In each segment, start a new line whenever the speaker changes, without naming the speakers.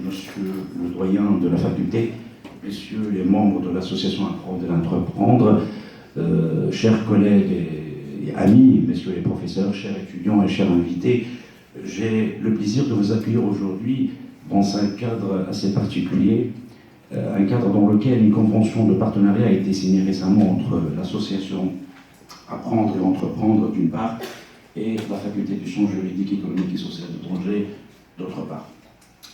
Monsieur le doyen de la faculté, messieurs les membres de l'association Apprendre et Entreprendre, chers collègues et amis, messieurs les professeurs, chers étudiants et chers invités, j'ai le plaisir de vous accueillir aujourd'hui dans un cadre assez particulier, un cadre dans lequel une convention de partenariat a été signée récemment entre l'association Apprendre et Entreprendre d'une part et la faculté des sciences juridiques, économiques et sociales de Tanger d'autre part.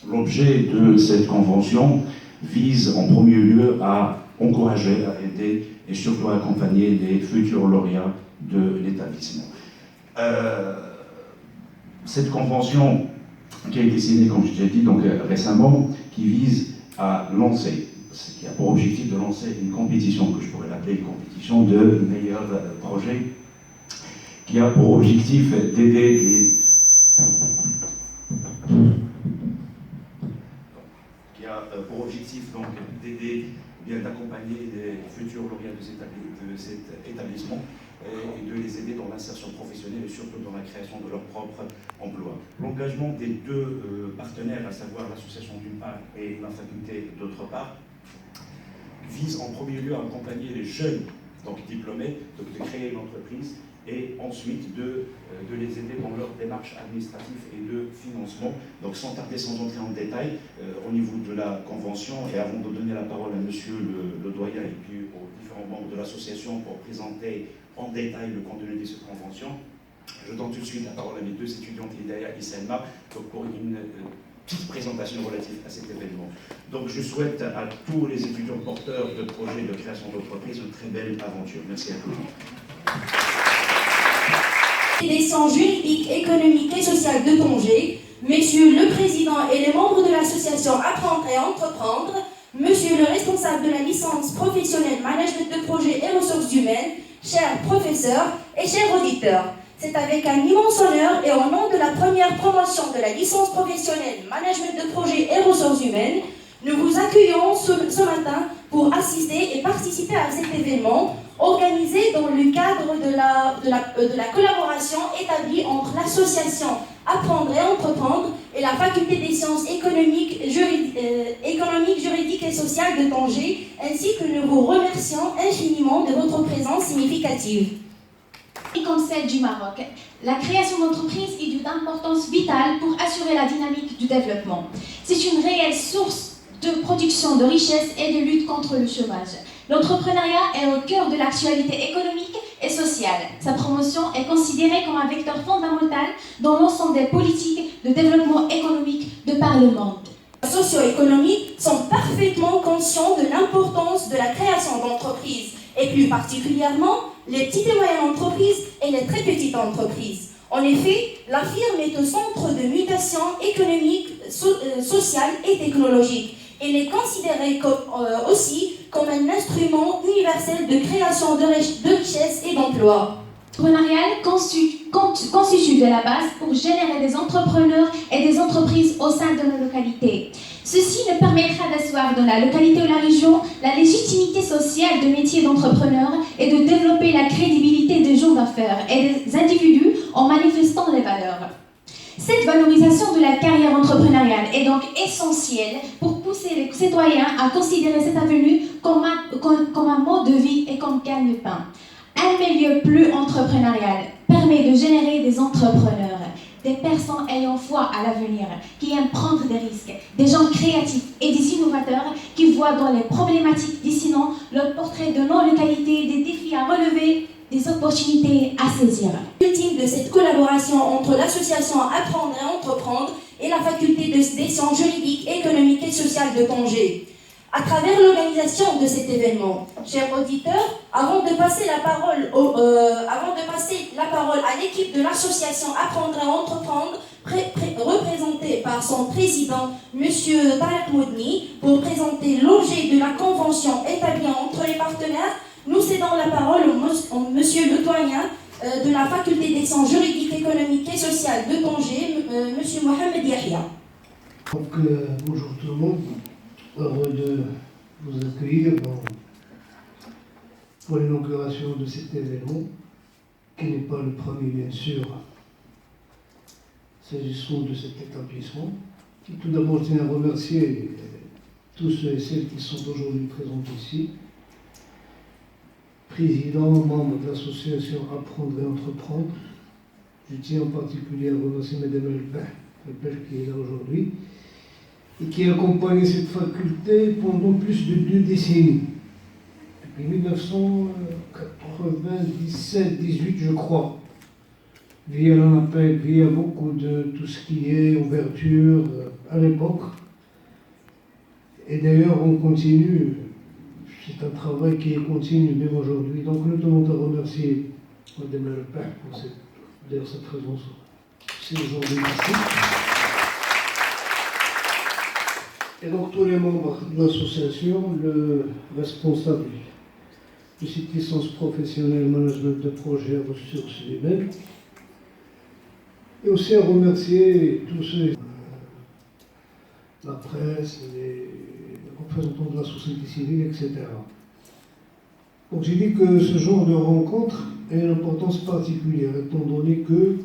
L'objet de cette convention vise en premier lieu à encourager, à aider et surtout à accompagner les futurs lauréats de l'établissement. Cette convention qui a été signée, comme je l'ai dit donc, récemment, qui vise à lancer, qui a pour objectif de lancer une compétition, que je pourrais l'appeler une compétition de meilleurs projets, qui a pour objectif d'aider les d'accompagner les futurs lauréats de cet établissement et de les aider dans l'insertion professionnelle et surtout dans la création de leur propre emploi. L'engagement des deux partenaires, à savoir l'association d'une part et la faculté d'autre part, vise en premier lieu à accompagner les jeunes donc diplômés, donc de créer une entreprise et ensuite de les aider dans leur démarche administrative et de financement. Donc sans tarder, sans entrer en détail, au niveau de la convention, et avant de donner la parole à monsieur le doyen et puis aux différents membres de l'association pour présenter en détail le contenu de cette convention, je donne tout de suite la parole à mes deux étudiantes, Hidaya et Selma, pour une petite présentation relative à cet événement. Donc je souhaite à tous les étudiants porteurs de projets de création d'entreprise une très belle aventure. Merci à tous.
Des sciences juridiques, économiques et sociales de Tanger, Monsieur le Président et les membres de l'association Apprendre et Entreprendre, Monsieur le responsable de la licence professionnelle Management de projet et ressources humaines, chers professeurs et chers auditeurs. C'est avec un immense honneur et au nom de la première promotion de la licence professionnelle Management de projet et ressources humaines, nous vous accueillons ce matin pour assister et participer à cet événement organisé dans le cadre de la collaboration établie entre l'association Apprendre et Entreprendre et la faculté des sciences économiques, juridiques et sociales de Tanger, ainsi que nous vous remercions infiniment de votre présence significative.
Et comme celle du Maroc, la création d'entreprises est d'une importance vitale pour assurer la dynamique du développement. C'est une réelle source de production de richesse et de lutte contre le chômage. L'entrepreneuriat est au cœur de l'actualité économique et sociale. Sa promotion est considérée comme un vecteur fondamental dans l'ensemble des politiques de développement économique de par le monde.
Les socio-économiques sont parfaitement conscients de l'importance de la création d'entreprises, et plus particulièrement les petites et moyennes entreprises et les très petites entreprises. En effet, la firme est au centre de mutations économiques, sociales et technologiques. Elle est considérée aussi comme un instrument universel de création de richesse et d'emploi.
L'entrepreneuriat constitue de la base pour générer des entrepreneurs et des entreprises au sein de nos localités. Ceci nous permettra d'asseoir dans la localité ou la région la légitimité sociale de métiers d'entrepreneurs et de développer la crédibilité des gens d'affaires et des individus en manifestant les valeurs. Cette valorisation de la carrière entrepreneuriale est donc essentielle pour pousser les citoyens à considérer cette avenue comme un mode de vie et comme gagne-pain. Un milieu plus entrepreneurial permet de générer des entrepreneurs, des personnes ayant foi à l'avenir, qui aiment prendre des risques, des gens créatifs et des innovateurs qui voient dans les problématiques dessinant le portrait de nos localités, des défis à relever, des opportunités à saisir.
L'ultime de cette collaboration entre l'association Apprendre et Entreprendre et la faculté des sciences juridiques, économiques et sociales de Tanger. À travers l'organisation de cet événement, chers auditeurs, avant de passer la parole à l'équipe de l'association Apprendre et Entreprendre, représentée par son président, M. Tarek Moudni, pour présenter l'objet de la convention établie entre les partenaires, nous cédons la parole au monsieur le doyen de la faculté des sciences juridiques, économiques et sociales de Tanger, M. Mohamed Yahya.
Donc, bonjour tout le monde. Heureux de vous accueillir pour l'inauguration de cet événement, qui n'est pas le premier, bien sûr, s'agissant de cet établissement. Et tout d'abord, je tiens à remercier tous ceux et celles qui sont aujourd'hui présents ici, présidents, membres de l'association Apprendre et Entreprendre. Je tiens en particulier à remercier Mme Elbel qui est là aujourd'hui, et qui a accompagné cette faculté pendant plus de 2 décennies, depuis 1997-18 je crois, via l'ANAPEC, via beaucoup de tout ce qui est ouverture à l'époque. Et d'ailleurs on continue, c'est un travail qui est continu même aujourd'hui. Donc nous tenons à remercier Mme Elbel pour sa présence aujourd'hui ici. Et donc tous les membres de l'association, le responsable de cette licence professionnelle management de projet ressources humaines, et aussi à remercier tous ceux, la presse, les représentants de la société civile, etc. Donc j'ai dit que ce genre de rencontre a une importance particulière, étant donné que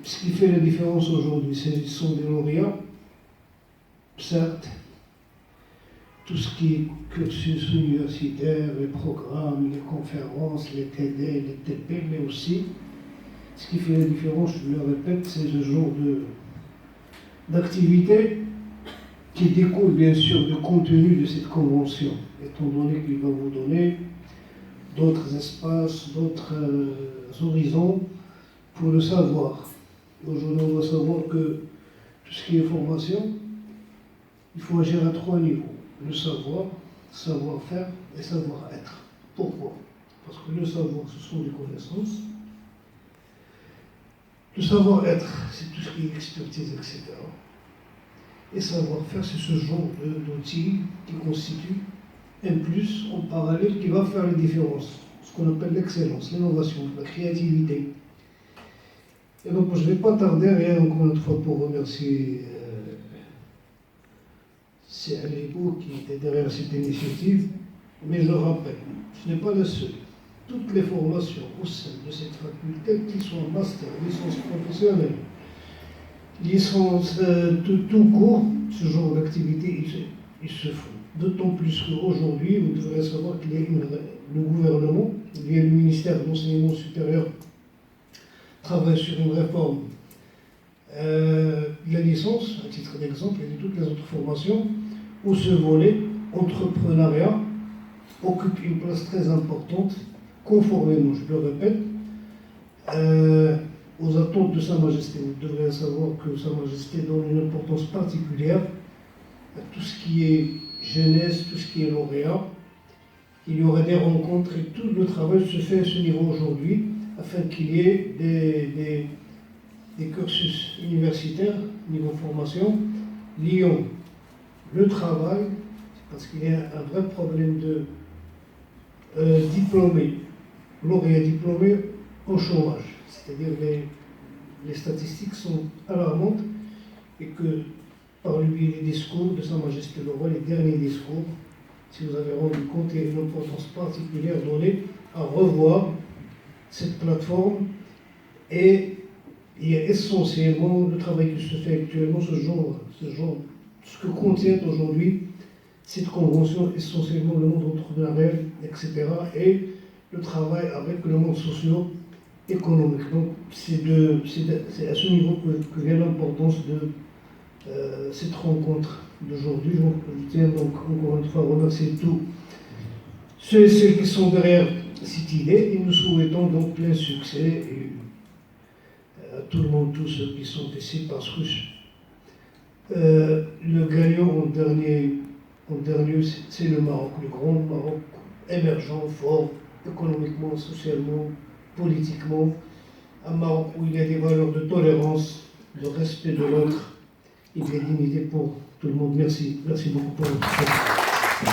ce qui fait la différence aujourd'hui, ce sont des lauréats. Certes, tout ce qui est cursus universitaire, les programmes, les conférences, les TD, les TP, mais aussi, ce qui fait la différence, je le répète, c'est ce genre d'activité qui découle bien sûr du contenu de cette convention, étant donné qu'il va vous donner d'autres espaces, d'autres horizons pour le savoir. Aujourd'hui, on va savoir que tout ce qui est formation, il faut agir à 3 niveaux. Le savoir, savoir-faire et savoir-être. Pourquoi? Parce que le savoir, ce sont des connaissances. Le savoir-être, c'est tout ce qui est expertise, etc. Et savoir-faire, c'est ce genre d'outils qui constitue un plus en parallèle qui va faire la différence. Ce qu'on appelle l'excellence, l'innovation, la créativité. Et donc, je ne vais pas tarder, rien encore une fois pour remercier c'est Alébo qui était derrière cette initiative, mais je rappelle, ce n'est pas le seul. Toutes les formations au sein de cette faculté, qu'ils soient master, licence professionnelle, licence tout court, ce genre d'activité, ils se font. D'autant plus qu'aujourd'hui, vous devrez savoir qu'il y a le gouvernement, via le ministère de l'Enseignement supérieur, travaille sur une réforme de la licence, à titre d'exemple, et de toutes les autres formations, où ce volet entrepreneuriat occupe une place très importante, conformément, je le répète, aux attentes de Sa Majesté. Vous devrez savoir que Sa Majesté donne une importance particulière à tout ce qui est jeunesse, tout ce qui est lauréat. Il y aurait des rencontres et tout le travail se fait à ce niveau aujourd'hui, afin qu'il y ait des cursus universitaires, niveau formation, liant le travail, parce qu'il y a un vrai problème de diplômés, lauréats diplômés au chômage. C'est-à-dire les statistiques sont alarmantes et que par le biais des discours de Sa Majesté le Roi, les derniers discours, si vous avez rendu compte, il y a une importance particulière donnée à revoir cette plateforme et il y a essentiellement le travail qui se fait actuellement, ce que contient aujourd'hui cette convention, essentiellement le monde entrepreneurial, etc. et le travail avec le monde socio-économique. Donc c'est à ce niveau que vient l'importance de cette rencontre d'aujourd'hui. Je tiens donc encore une fois à remercier tous ceux et celles qui sont derrière cette idée et nous souhaitons donc plein succès et à tout le monde, tous ceux qui sont ici, parce que le gagnant en dernier c'est le Maroc, le grand Maroc émergent, fort, économiquement, socialement, politiquement, un Maroc où il y a des valeurs de tolérance, de respect de l'autre et de dignité pour tout le monde. Merci beaucoup pour votre attention.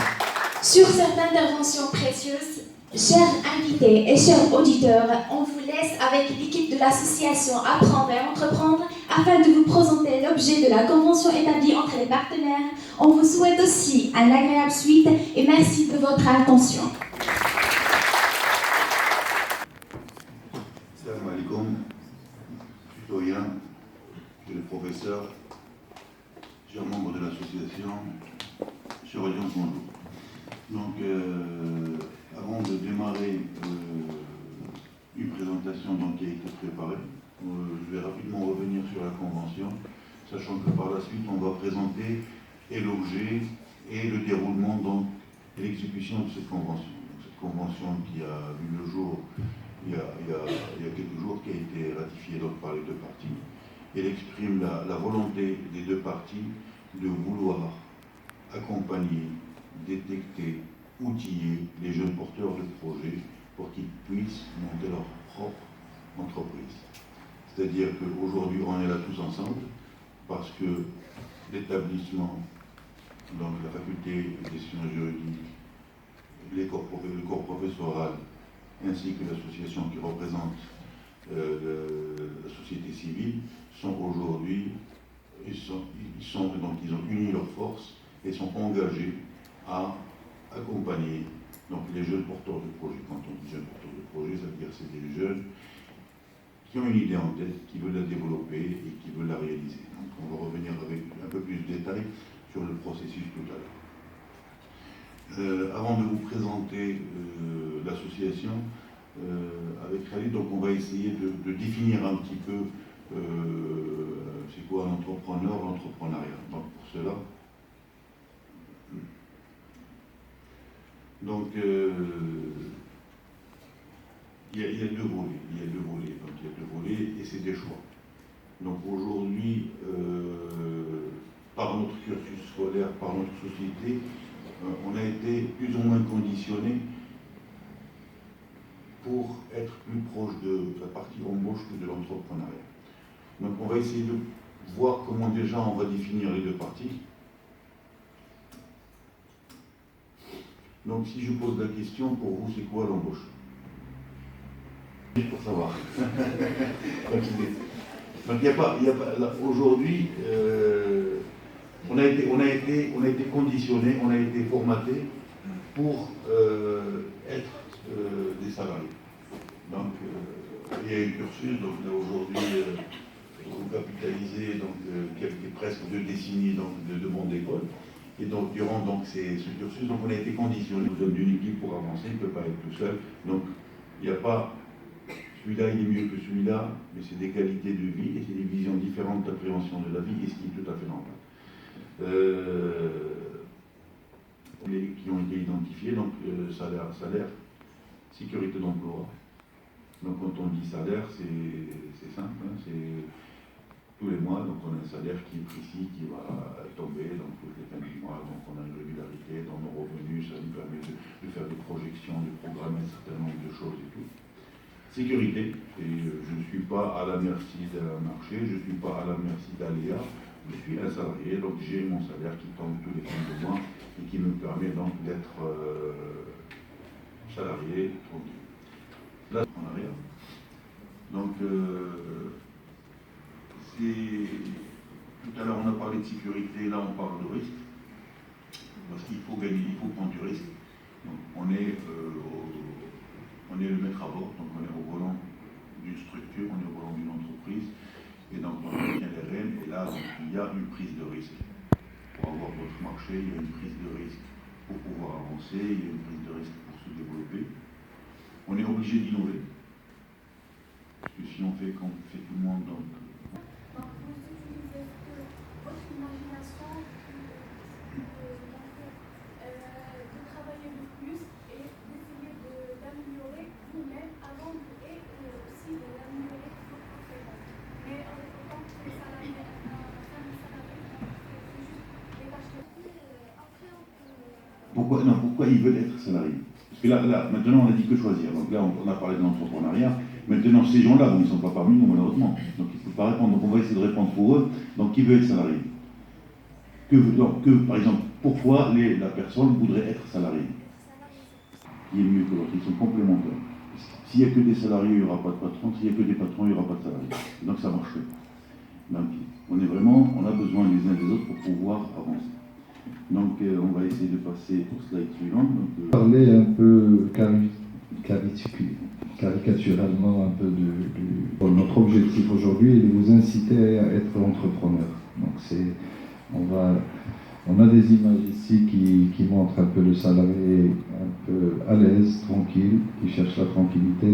Sur cette intervention précieuse, chers invités et chers auditeurs, on vous laisse avec l'équipe de l'association Apprendre et Entreprendre afin de vous présenter l'objet de la convention établie entre les partenaires. On vous souhaite aussi une agréable suite et merci de votre attention.
Salam alaikum, citoyens, chers professeurs, chers membres de l'association, chers audiences, bonjour. Donc, avant de démarrer une présentation qui a été préparée, je vais rapidement revenir sur la convention, sachant que par la suite, on va présenter et l'objet et le déroulement et l'exécution de cette convention. Donc, cette convention qui a vu le jour il y a quelques jours, qui a été ratifiée par les deux parties. Elle exprime la volonté des deux parties de vouloir accompagner, détecter, outiller les jeunes porteurs de projets pour qu'ils puissent monter leur propre entreprise. C'est-à-dire qu'aujourd'hui, on est là tous ensemble parce que l'établissement, donc la faculté des sciences juridiques, le corps professoral, ainsi que l'association qui représente la société civile, sont aujourd'hui, ils ont uni leurs forces et sont engagés à accompagner donc, les jeunes porteurs de projets. Quand on dit jeunes porteurs de projets, ça veut dire que c'est des jeunes qui ont une idée en tête, qui veulent la développer et qui veulent la réaliser. Donc on va revenir avec un peu plus de détails sur le processus tout à l'heure. Avant de vous présenter l'association, avec Khalid, donc on va essayer de définir un petit peu c'est quoi un entrepreneur, l'entrepreneuriat. Donc pour cela, donc il y a deux volets. Donc il y a deux volets et c'est des choix. Donc aujourd'hui, par notre cursus scolaire, par notre société, on a été plus ou moins conditionné pour être plus proche de la partie embauche que de l'entrepreneuriat. Donc on va essayer de voir comment déjà on va définir les deux parties. Donc si je pose la question, pour vous, c'est quoi l'embauche? Pour savoir. Donc il n'y a pas aujourd'hui, on a été conditionné, on a été formaté pour être des salariés. Donc il y a un cursus, donc là aujourd'hui vous capitalisez presque 2 décennies de monde d'école. Et donc durant ce cursus, donc on a été conditionné, nous sommes d'une équipe pour avancer, il ne peut pas être tout seul. Donc il n'y a pas celui-là il est mieux que celui-là, mais c'est des qualités de vie et c'est des visions différentes d'appréhension de la vie, et ce qui est tout à fait normal. Qui ont été identifiés, donc salaire, sécurité d'emploi. Donc quand on dit salaire, c'est simple, hein, c'est tous les mois, donc on a un salaire qui est précis, qui va tomber donc toutes les fins du mois, donc on a une régularité dans nos revenus, ça nous permet de faire des projections, de programmer un certain nombre de choses et tout. Sécurité, et je ne suis pas à la merci d'un marché, je ne suis pas à la merci d'aléas, Je suis un salarié, donc j'ai mon salaire qui tombe tous les fins de mois et qui me permet donc d'être salarié tranquille. Là, on n'a rien. Donc, tout à l'heure on a parlé de sécurité, là on parle de risque. Parce qu'il faut gagner, il faut prendre du risque. Donc, on est le maître à bord, donc on est au volant d'une structure, on est au volant d'une entreprise, et donc on tient les rênes, et là donc, il y a une prise de risque. Pour avoir votre marché, il y a une prise de risque pour pouvoir avancer, il y a une prise de risque pour se développer. On est obligé d'innover, parce que si on fait comme fait tout le monde, donc
votre imagination de travailler le plus et d'essayer d'améliorer vous-même avant et aussi d'améliorer vos compétences. Mais en tant que salarié, c'est juste les tâches de après
pourquoi ils veulent être salariés? Parce que là, maintenant on a dit que choisir. Donc là on a parlé de l'entrepreneuriat. Maintenant ces gens-là, bon, ils ne sont pas parmi nous malheureusement. Donc ils ne peuvent pas répondre. Donc on va essayer de répondre pour eux. Donc qui veut être salarié? Par exemple, pourquoi la personne voudrait être salariée? Qui est mieux que l'autre? Ils sont complémentaires. S'il n'y a que des salariés, il n'y aura pas de patron. S'il n'y a que des patrons, il n'y aura pas de salariés. Donc ça marche. Donc on a besoin les uns des autres pour pouvoir avancer. Donc on va essayer de passer au slide suivant.
Parler un peu caricaturalement un peu notre objectif aujourd'hui est de vous inciter à être entrepreneur. Donc on a des images ici qui montrent un peu le salarié un peu à l'aise, tranquille, qui cherche la tranquillité.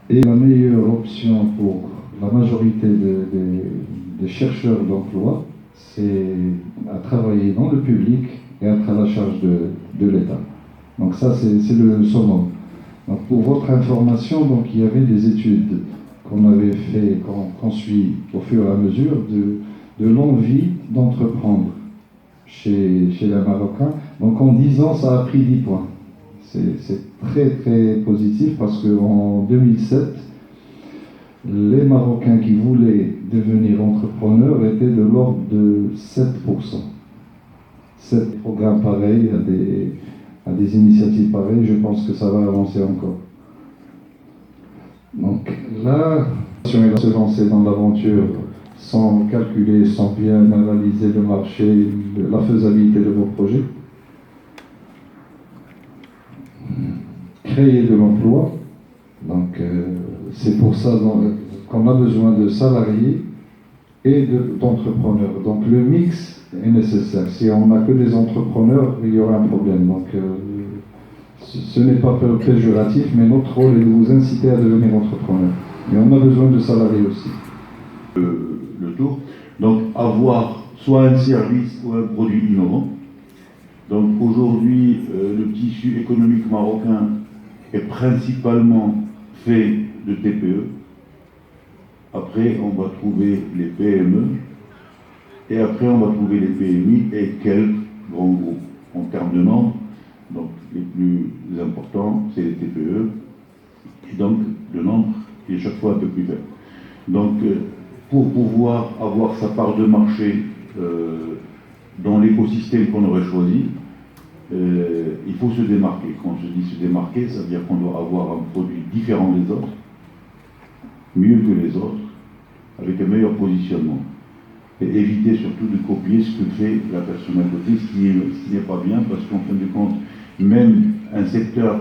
Et la meilleure option pour la majorité des chercheurs d'emploi, c'est à travailler dans le public et être à la charge de l'État. Donc ça, c'est le summum. Donc pour votre information, donc, il y avait des études qu'on avait fait, qu'on suit au fur et à mesure de l'envie d'entreprendre chez les Marocains. Donc en 10 ans, ça a pris 10 points. C'est très très positif parce qu'en 2007, les Marocains qui voulaient devenir entrepreneurs étaient de l'ordre de 7%. 7 programmes pareils, à des initiatives pareilles, je pense que ça va avancer encore. Donc là, si on va se lancer dans l'aventure sans calculer, sans bien analyser le marché, la faisabilité de vos projets, créer de l'emploi. Donc c'est pour ça qu'on a besoin de salariés et d'entrepreneurs. Donc le mix est nécessaire. Si on n'a que des entrepreneurs, il y aura un problème. Donc ce n'est pas péjoratif, mais notre rôle est de vous inciter à devenir entrepreneur. Mais on a besoin de salariés aussi.
Le tour. Donc avoir soit un service ou un produit innovant. Donc aujourd'hui, le tissu économique marocain est principalement fait de TPE. Après, on va trouver les PME. Et après, on va trouver les PMI et quelques grands groupes. En termes de nombre, donc les plus importants, c'est les TPE. Et donc, le nombre est chaque fois un peu plus faible. Donc, pour pouvoir avoir sa part de marché dans l'écosystème qu'on aurait choisi, il faut se démarquer. Quand je dis se démarquer, ça veut dire qu'on doit avoir un produit différent des autres, mieux que les autres, avec un meilleur positionnement. Et éviter surtout de copier ce que fait la personne à côté, ce qui n'est pas bien, parce qu'en fin de compte, même un secteur